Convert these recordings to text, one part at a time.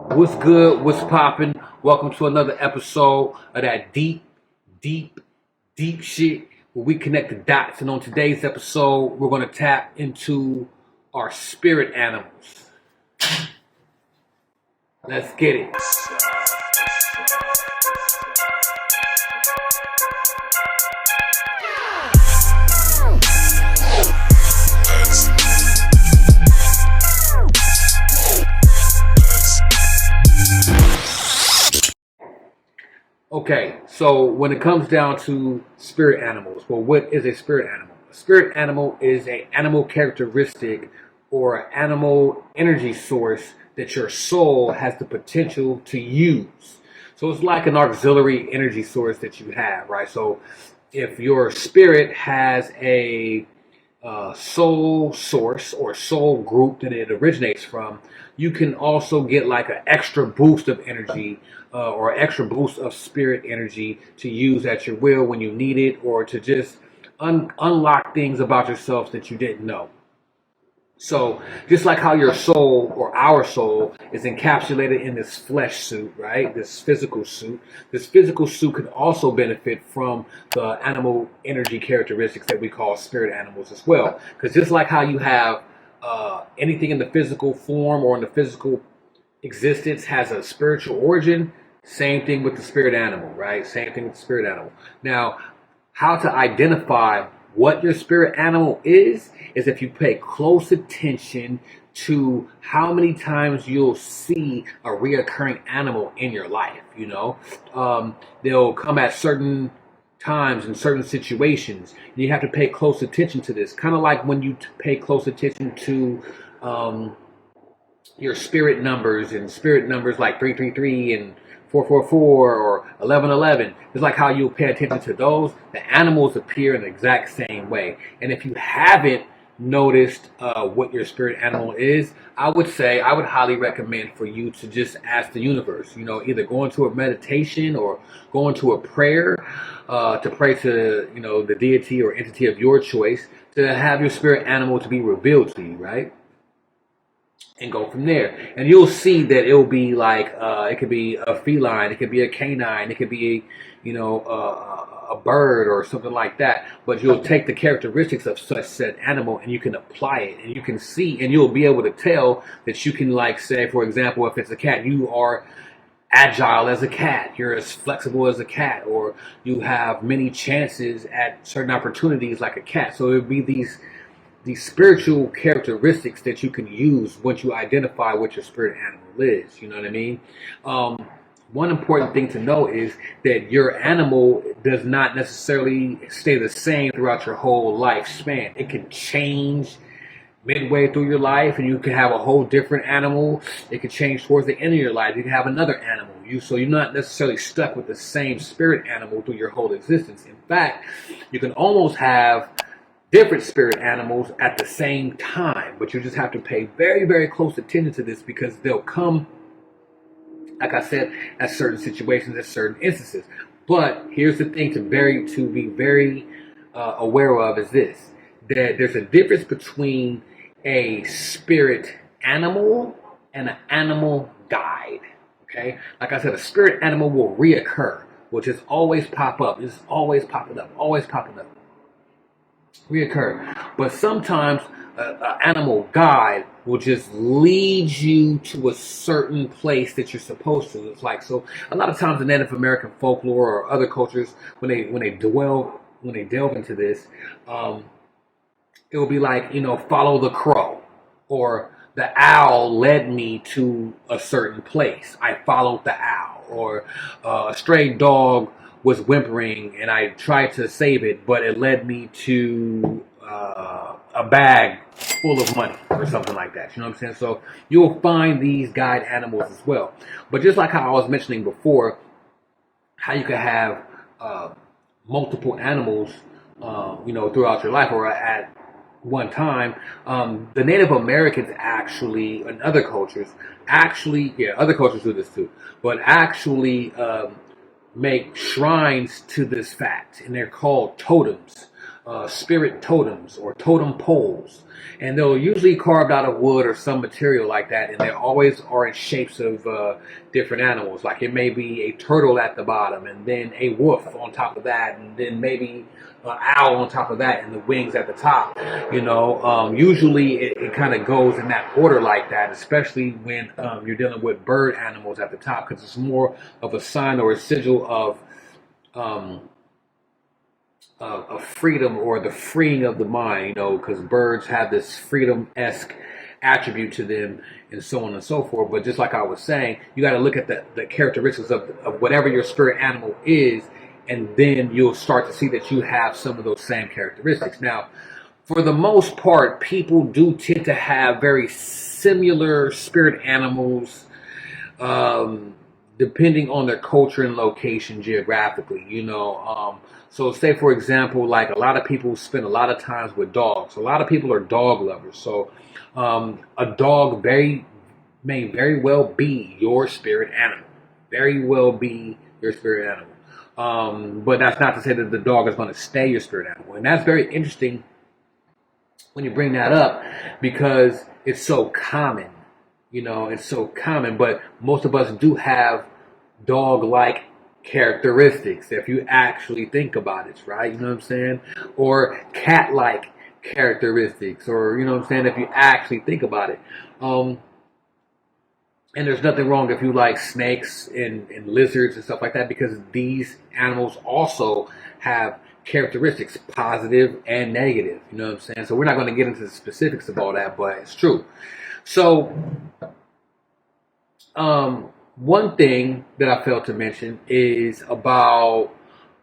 What's good? What's popping? Welcome to another episode of that deep, deep shit where we connect the dots. And on today's episode, we're going to tap into our spirit animals. Let's get it. Okay, so when it comes down to spirit animals, well, what is a spirit animal? A spirit animal is an animal characteristic or an animal energy source that your soul has the potential to use. So it's like an auxiliary energy source that you have, right? So if your spirit has a soul source or soul group that it originates from, you can also get like an extra boost of energy or extra boost of spirit energy to use at your will when you need it, or to just unlock things about yourself that you didn't know. So, just like how your soul or our soul is encapsulated in this flesh suit, right? This physical suit can also benefit from the animal energy characteristics that we call spirit animals as well. Because just like how you have anything in the physical form or in the physical existence has a spiritual origin, same thing with the spirit animal, right? Same thing with the spirit animal. Now, how to identify what your spirit animal is if you pay close attention to how many times you'll see a reoccurring animal in your life. They'll come at certain times in certain situations. You have to pay close attention to this. Kind of like when you pay close attention to your spirit numbers like 333 and 444 or 1111. It's like how you'll pay attention to those. The animals appear in the exact same way. And if you haven't noticed what your spirit animal is, I would highly recommend for you to just ask the universe. Either go into a meditation or go into a prayer to pray to the deity or entity of your choice to have your spirit animal to be revealed to you, right? And go from there. And you'll see that it'll be like it could be a feline, it could be a canine, it could be a bird or something like that. But you'll take the characteristics of such said animal and you can apply it, and you can see, and you'll be able to tell that you can, like, say, for example, if it's a cat, you are agile as a cat, you're as flexible as a cat, or you have many chances at certain opportunities like a cat. So it would be these spiritual characteristics that you can use once you identify what your spirit animal is. You know what I mean? One important thing to know is that your animal does not necessarily stay the same throughout your whole lifespan. It can change midway through your life, and you can have a whole different animal. It can change towards the end of your life. You can have another animal. So you're not necessarily stuck with the same spirit animal through your whole existence. In fact, you can almost have different spirit animals at the same time, but you just have to pay very, very close attention to this, because they'll come, like I said, at certain situations, at certain instances. But here's the thing to be very aware of is this: that there's a difference between a spirit animal and an animal guide. Okay, like I said, a spirit animal will reoccur, will just always pop up. It's always popping up, reoccur. But sometimes an animal guide will just lead you to a certain place that you're supposed to. It's like, so a lot of times in Native American folklore or other cultures, when they delve into this, it will be like, follow the crow, or the owl led me to a certain place. I followed the owl, or a stray dog was whimpering and I tried to save it, but it led me to a bag full of money or something like that. You know what I'm saying? So you'll find these guide animals as well. But just like how I was mentioning before, how you can have multiple animals, throughout your life or at one time. The Native Americans actually, and other cultures do this too, but actually make shrines to this fact, and they're called totems. spirit totems or totem poles, and they'll usually carved out of wood or some material like that, and they always are in shapes of different animals. Like it may be a turtle at the bottom, and then a wolf on top of that, and then maybe an owl on top of that, and the wings at the top. Usually it kind of goes in that order like that, especially when you're dealing with bird animals at the top, because it's more of a sign or a sigil um, of freedom or the freeing of the mind, because birds have this freedom-esque attribute to them and so on and so forth. But just like I was saying, you got to look at the characteristics of whatever your spirit animal is, and then you'll start to see that you have some of those same characteristics. Now, for the most part, people do tend to have very similar spirit animals, depending on their culture and location geographically. So say for example, like a lot of people spend a lot of times with dogs. A lot of people are dog lovers. So a dog may very well be your spirit animal. Very well be your spirit animal. But that's not to say that the dog is going to stay your spirit animal. And that's very interesting when you bring that up, because it's so common. It's so common, but most of us do have dog-like characteristics if you actually think about it, right? You know what I'm saying? Or cat-like characteristics, or you know what I'm saying, if you actually think about it. And there's nothing wrong if you like snakes and lizards and stuff like that, because these animals also have characteristics, positive and negative. You know what I'm saying? So we're not going to get into the specifics of all that, but it's true. So, one thing that I failed to mention is about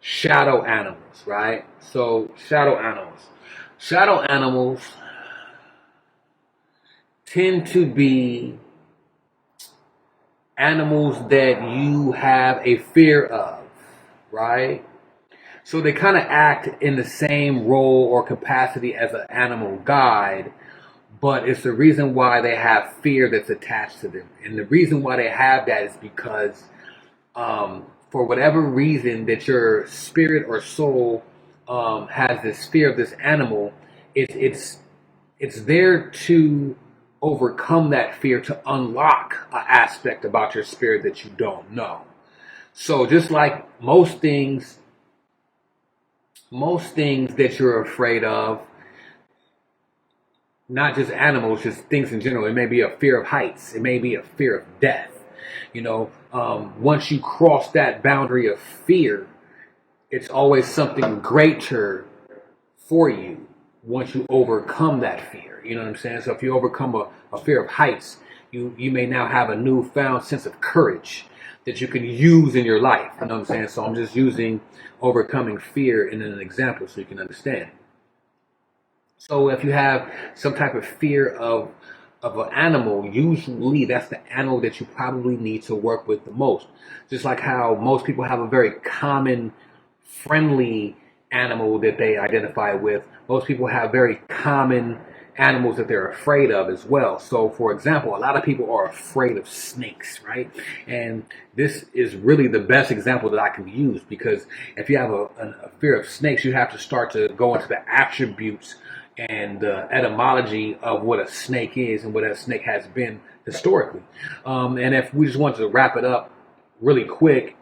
shadow animals, right? So, shadow animals. Shadow animals tend to be animals that you have a fear of, right? So they kind of act in the same role or capacity as an animal guide, but it's the reason why they have fear that's attached to them. And the reason why they have that is because for whatever reason that your spirit or soul has this fear of this animal, it's there to overcome that fear, to unlock an aspect about your spirit that you don't know. So just like most things that you're afraid of, not just animals, just things in general. It may be a fear of heights. It may be a fear of death. Once you cross that boundary of fear, it's always something greater for you once you overcome that fear. You know what I'm saying? So if you overcome a fear of heights, you may now have a newfound sense of courage that you can use in your life. You know what I'm saying? So I'm just using overcoming fear in an example so you can understand. So if you have some type of fear of an animal, usually that's the animal that you probably need to work with the most. Just like how most people have a very common, friendly animal that they identify with. Most people have very common animals that they're afraid of as well. So for example, a lot of people are afraid of snakes, right? And this is really the best example that I can use, because if you have a fear of snakes, you have to start to go into the attributes and etymology of what a snake is and what a snake has been historically. And if we just want to wrap it up really quick,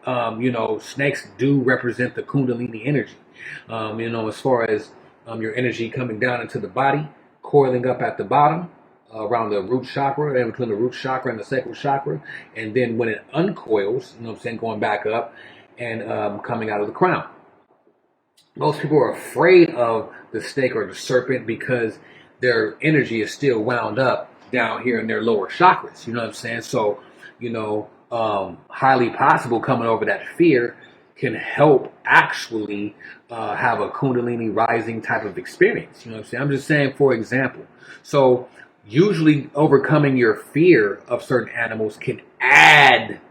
snakes do represent the Kundalini energy. As far as your energy coming down into the body, coiling up at the bottom around the root chakra, and between the root chakra and the sacral chakra, and then when it uncoils, going back up and coming out of the crown. Most people are afraid of the snake or the serpent because their energy is still wound up down here in their lower chakras. You know what I'm saying? So, highly possible coming over that fear can help actually have a Kundalini rising type of experience. You know what I'm saying? I'm just saying, for example. So usually overcoming your fear of certain animals can add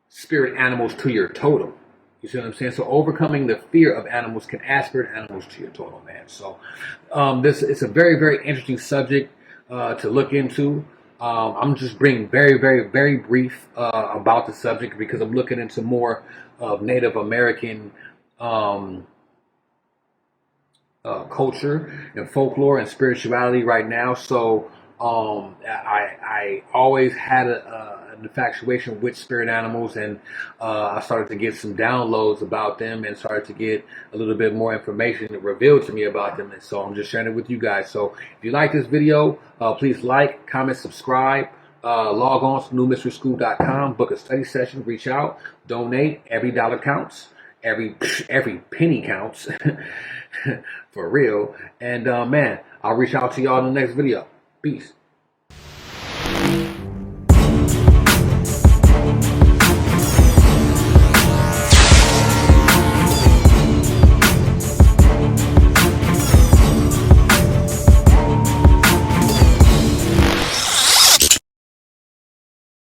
spirit animals to your totem. You see what I'm saying? So overcoming the fear of animals can add spirit animals to your totem, man. So this is a very, very interesting subject to look into. I'm just being very, very, very brief about the subject because I'm looking into more of Native American culture and folklore and spirituality right now. So I always had an infatuation with spirit animals, and I started to get some downloads about them and started to get a little bit more information revealed to me about them. And so I'm just sharing it with you guys. So if you like this video, please like, comment, subscribe. Log on to newmysteryschool.com, book a study session, reach out, donate. Every dollar counts. Every penny counts. For real. And man, I'll reach out to y'all in the next video. Peace.